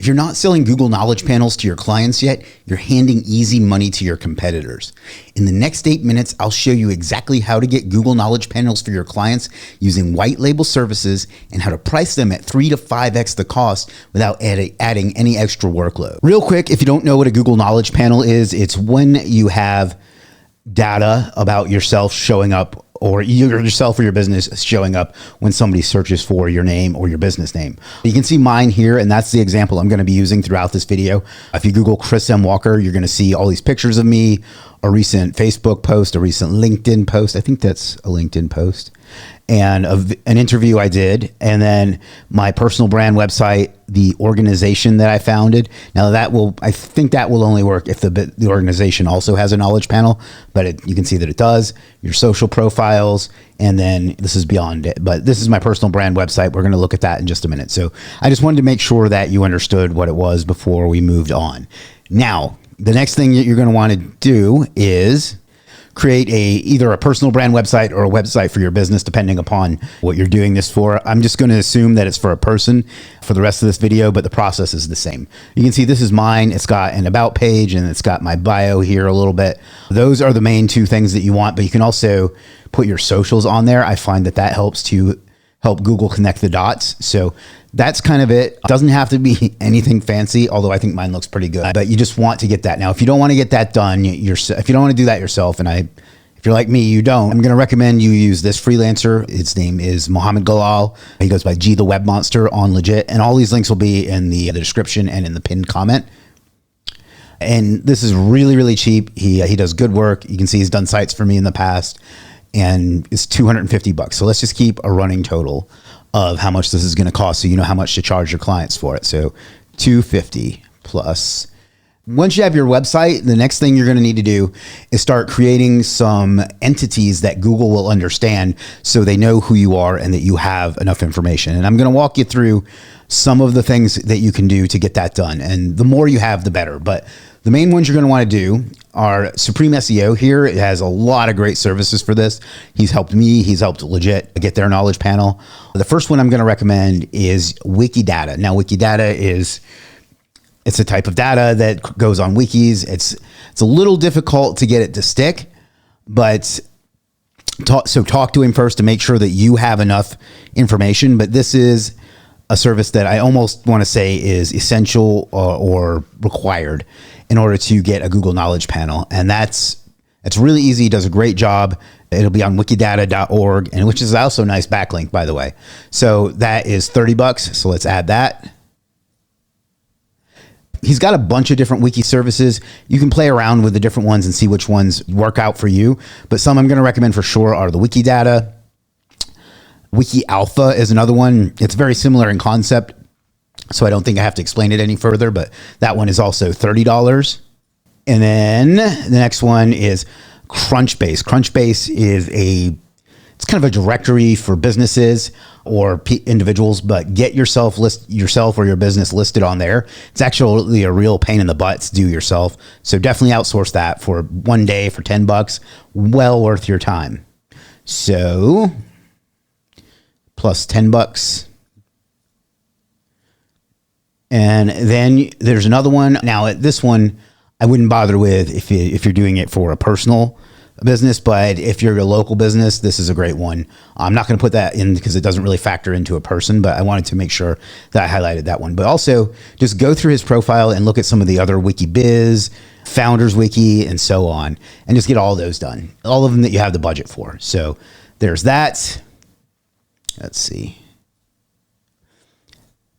If you're not selling Google Knowledge Panels to your clients yet, you're handing easy money to your competitors. In the next 8 minutes, I'll show you exactly how to get Google Knowledge Panels for your clients using white label services and how to price them at 3 to 5x the cost without adding any extra workload. Real quick, if you don't know what a Google Knowledge Panel is, it's when you have data about yourself showing up, or yourself or your business showing up when somebody searches for your name or your business name. You can see mine here, and that's the example I'm going to be using throughout this video. If you Google Chris M. Walker, you're going to see all these pictures of me, a recent Facebook post, a recent LinkedIn post. I think that's a LinkedIn post. And an interview I did, and then my personal brand website, the organization that I founded. Now I think that will only work if the organization also has a knowledge panel, but you can see that it does. Your social profiles, and then this is beyond it. But this is my personal brand website. We're going to look at that in just a minute. So I just wanted to make sure that you understood what it was before we moved on. Now, the next thing that you're going to want to do is create either a personal brand website or a website for your business, depending upon what you're doing this for. I'm just going to assume that it's for a person for the rest of this video, but the process is the same. You can see this is mine. It's got an about page and it's got my bio here a little bit. Those are the main two things that you want, but you can also put your socials on there. I find that helps to help Google connect the dots. So that's kind of it. Doesn't have to be anything fancy, although I think mine looks pretty good, but you just want to get that. Now, if you don't want to get that done, if you don't want to do that yourself, if you're like me, you don't, I'm going to recommend you use this freelancer. His name is Mohammed Galal. He goes by G the Web Monster on Legit, and all these links will be in the description and in the pinned comment. And this is really, really cheap. He does good work. You can see he's done sites for me in the past, and it's $250. So let's just keep a running total of how much this is going to cost, so you know how much to charge your clients for it. So $250 plus. Once you have your website, the next thing you're going to need to do is start creating some entities that Google will understand, so they know who you are and that you have enough information. And I'm going to walk you through some of the things that you can do to get that done. And the more you have, the better. But the main ones you're going to want to do are Supreme SEO here. It has a lot of great services for this. He's helped me. He's helped Legit get their knowledge panel. The first one I'm going to recommend is Wikidata. Now, Wikidata it's a type of data that goes on wikis. It's a little difficult to get it to stick, but talk to him first to make sure that you have enough information. But this is a service that I almost want to say is essential or required in order to get a Google Knowledge Panel. And it's really easy. He does a great job. It'll be on wikidata.org, and which is also a nice backlink, by the way. So that is $30. So let's add that. He's got a bunch of different wiki services. You can play around with the different ones and see which ones work out for you. But some I'm going to recommend for sure are the Wikidata. WikiAlpha is another one. It's very similar in concept, so I don't think I have to explain it any further, but that one is also $30. And then the next one is Crunchbase. Crunchbase is it's kind of a directory for businesses or individuals, but get yourself or your business listed on there. It's actually a real pain in the butt to do yourself. So definitely outsource that for one day for $10. Well worth your time. So plus $10. And then there's another one. Now this one I wouldn't bother with if you're doing it for a personal business, but if you're a local business, this is a great one. I'm not going to put that in because it doesn't really factor into a person, but I wanted to make sure that I highlighted that one. But also just go through his profile and look at some of the other WikiBiz, Founders Wiki, and so on, and just get all those done. All of them that you have the budget for. So there's that. Let's see.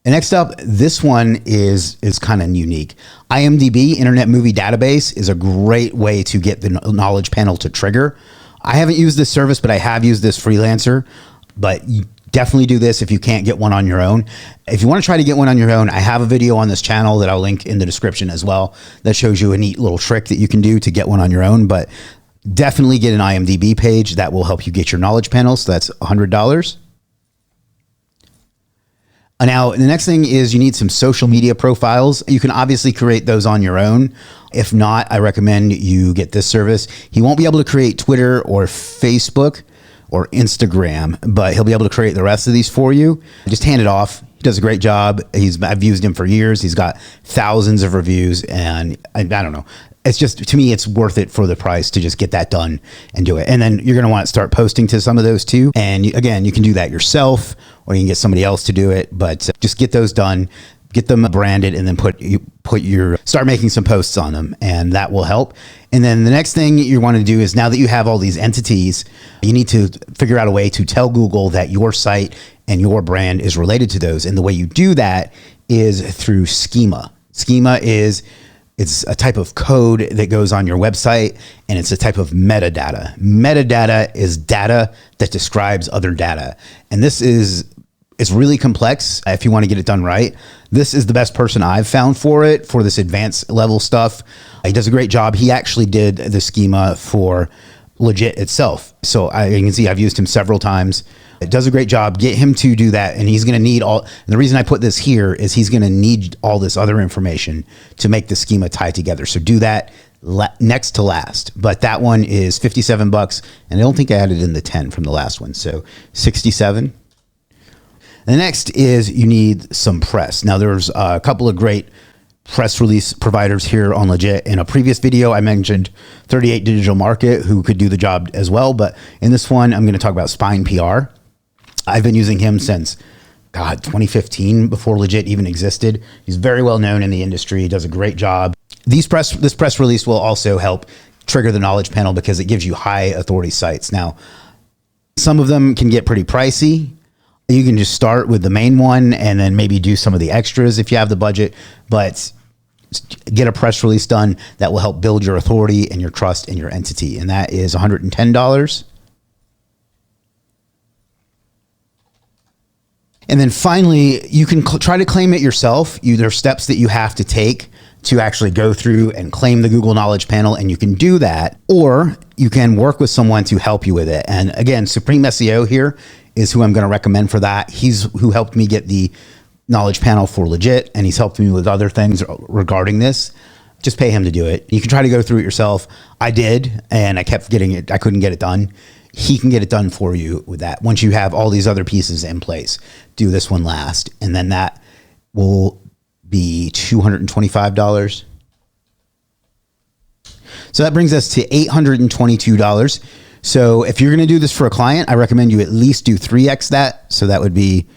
And next up, this one is kind of unique. IMDB, Internet Movie Database, is a great way to get the knowledge panel to trigger. I haven't used this service, but I have used this freelancer. But you definitely do this if you can't get one on your own. If you want to try to get one on your own, I have a video on this channel that I'll link in the description as well that shows you a neat little trick that you can do to get one on your own. But definitely get an IMDB page. That will help you get your knowledge panel. So that's $100. Now, the next thing is you need some social media profiles. You can obviously create those on your own. If not, I recommend you get this service. He won't be able to create Twitter or Facebook or Instagram, but he'll be able to create the rest of these for you. Just hand it off. He does a great job. I've used him for years. He's got thousands of reviews, and I don't know. It's just, to me, it's worth it for the price to just get that done and do it. And then you're going to want to start posting to some of those too. And again, you can do that yourself, or you can get somebody else to do it, but just get those done, get them branded, and then start making some posts on them, and that will help. And then the next thing you want to do is, now that you have all these entities, you need to figure out a way to tell Google that your site and your brand is related to those. And the way you do that is through Schema. Schema it's a type of code that goes on your website, and it's a type of metadata. Metadata is data that describes other data. And it's really complex if you want to get it done right. This is the best person I've found for this advanced level stuff. He does a great job. He actually did the Schema for Legit itself. So you can see I've used him several times. It does a great job. Get him to do that, and he's going to need and the reason I put this here is he's going to need all this other information to make the Schema tie together. So do that next to last. But that one is $57, and I don't think I added in the 10 from the last one. So 67. The next is you need some press. Now there's a couple of great press release providers here on Legit. In a previous video, I mentioned 38 Digital Market, who could do the job as well. But in this one, I'm going to talk about Spine PR. I've been using him since, 2015, before Legit even existed. He's very well known in the industry. He does a great job. This press release will also help trigger the knowledge panel because it gives you high authority sites. Now, some of them can get pretty pricey. You can just start with the main one and then maybe do some of the extras if you have the budget, but get a press release done that will help build your authority and your trust in your entity. And that is $110. And then finally, you can try to claim it yourself. There are steps that you have to take to actually go through and claim the Google Knowledge Panel, and you can do that, or you can work with someone to help you with it. And again, Supreme SEO here is who I'm going to recommend for that. He's who helped me get the Knowledge Panel for Legit, and he's helped me with other things regarding this. Just pay him to do it. You can try to go through it yourself. I did, and I kept getting it. I couldn't get it done. He can get it done for you with that. Once you have all these other pieces in place, do this one last, and then that will be $225. So that brings us to $822. So if you're going to do this for a client, I recommend you at least do 3x that. So that would be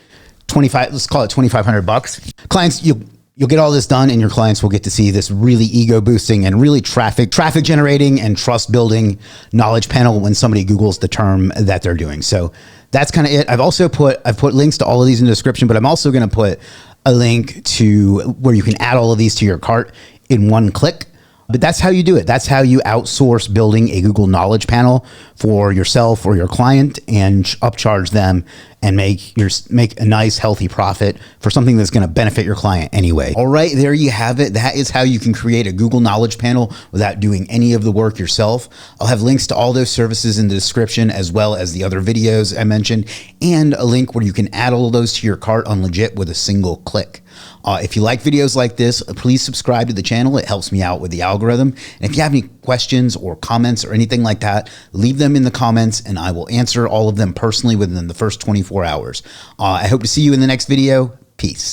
25. Let's call it $2,500. Clients, you'll get all this done, and your clients will get to see this really ego boosting and really traffic generating and trust building knowledge panel when somebody Googles the term that they're doing. So that's kind of it. I've put links to all of these in the description, but I'm also going to put a link to where you can add all of these to your cart in one click. But that's how you do it. That's how you outsource building a Google Knowledge Panel for yourself or your client and upcharge them and make a nice, healthy profit for something that's going to benefit your client anyway. All right, there you have it. That is how you can create a Google Knowledge Panel without doing any of the work yourself. I'll have links to all those services in the description, as well as the other videos I mentioned, and a link where you can add all of those to your cart on Legit with a single click. If you like videos like this, please subscribe to the channel. It helps me out with the algorithm. And if you have any questions or comments or anything like that, leave them in the comments and I will answer all of them personally within the first 24 hours. I hope to see you in the next video. Peace.